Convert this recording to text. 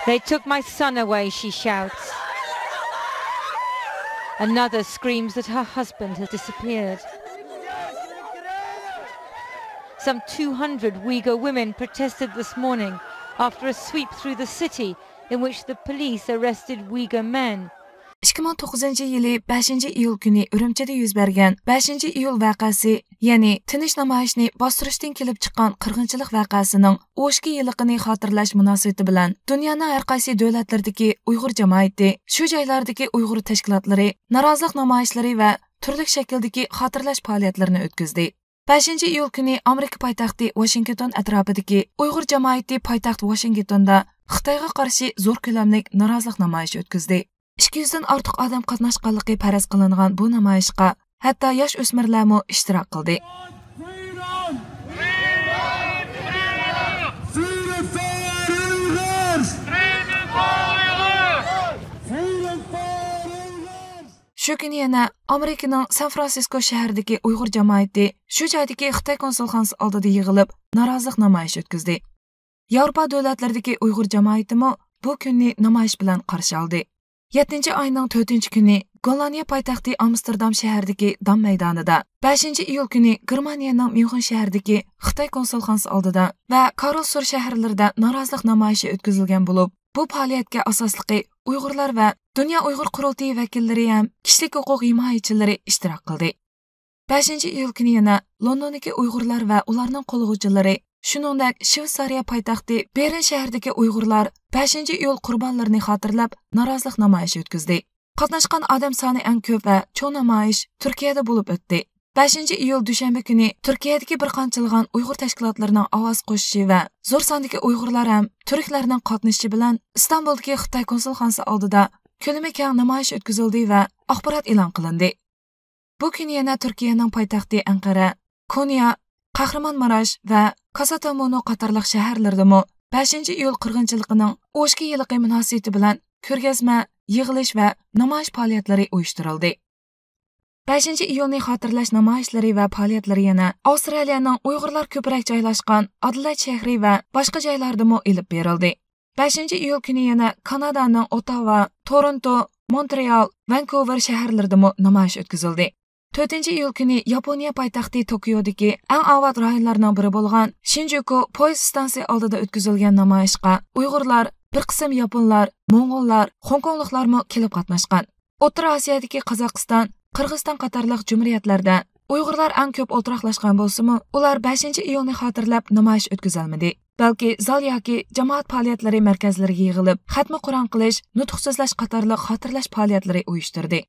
They took my son away, she shouts. Another screams that her husband has disappeared. Some 200 Uyghur women protested this morning after a sweep through the city in which the police arrested Uyghur men. 2009 5 iyul kuni Urumchida yuz bergan 5 iyul vaqasi, ya'ni tinish namoyishni bostirishdan kelib chiqqan qirg'inchilik vaqasining 12 yilligini xotirlash munosabati bilan dunyoning har qaysi davlatlaridagi Uyg'ur jamoati, shu joylardagi Uyg'ur tashkilotlari norozilik namoyishlari va turli shakldagi xotirlash faoliyatlarini o'tkazdi. 5 iyul kuni Amerika poytaxti Washington atrofidagi Uyg'ur jamoati poytaxt Washingtonda Xitoyga qarshi zo'r ko'lamli norozilik namoyishi o'tkazdi. 200 dan ortiq odam qatnashganligi faraz qilingan bu namoyishga hatto yosh o'smirlarmi ishtirok qildi. Shu kuni yana Amerikaning San Fransisko shahridagi Uyg'ur jamoati shu joydagi Xitoy konsulxonasi oldida yig'ilib norozilik namoyishi o'tkazdi. Yevropa davlatlaridagi Uyg'ur jamoatimi bu kunni namoyish bilan qarshi oldi. 7 ayning 4 kuni Gollandiya poytaxti Amsterdam shahridagi Dam maydonida, 5 iyul kuni Germaniyaning Myunxen shahridagi Xitoy konsulxonasi oldida va Karlsruhe shaharlarida norozilik namoyishi o'tkazilgan bo'lib, bu faoliyatga asosligi Uyg'urlar va Dunyo Uyg'ur qurultiyi vakillari ham kishilik huquq himoyachilari ishtirok qildi. 5 iyul kuni yana Londondagi Uyg'urlar va ularning qo'lg'uvchilari, shuningdek Shveysariya poytaxti Bern shahridagi Uyg'urlar 5 iyul qurbonlarini xotirlab norozilik namoyishi o'tkazdi. Qatnashgan odam soni eng ko'p va cho'ng namoyish Turkiyada bo'lib o'tdi. 5 iyul dushanba kuni Turkiyadagi bir qanchilg'an Uyg'ur tashkilotlarining ovoz qo'shishi va zo'r sondagi Uyg'urlar ham turklarning qatnashishi bilan Istanbuldagi Xitoy konsulxonasi oldida ko'lami keng namoyish o'tkazildi va axborot e'lon qilindi. Bu kuni yana Turkiyaning poytaxti Anqara, Konya, Qahramonmarash va Kastamonu qatorliq shaharlardami 5 iyul qirg'inchiligining 12 yillik munosabati bilan ko'rgazma, yig'ilish va namoyish faoliyatlari uyushtirildi. 5 iyulni xotirlash namoyishlari va faoliyatlari yana Avstraliyaning Uyg'urlar ko'proq joylashgan Adelaide shahri va boshqa joylardami olib berildi. 5 iyul kuni yana Kanadaning Ottawa, Toronto, Montreal, Vancouver shaharlaridami namoyish o'tkazildi. 4 iyul kuni Yaponiya poytaxti Tokiodagi eng avvat rayonlarning biri bo'lgan Shinjuku poyezd stansiyasi oldida o'tkazilgan namoyishga Uyg'urlar, bir qism yaponlar, Mo'ng'ollar, Hongkongliklarmi kelib qatnashgan. O'rta Osiyodagi Qozog'iston, Qirg'iziston qatorliq jumhuriyatlarda Uyg'urlar eng ko'p o'tiraqlashgan bo'lsa-mu, ular 5 iyulni xotirlab namoyish o'tkazolmadi. Balki zal yoki jamoat faoliyatlari markazlariga yig'ilib, xatmi Qur'on qilish, nutq so'zlash qatorliq xotirlash faoliyatlari uyushtirdi.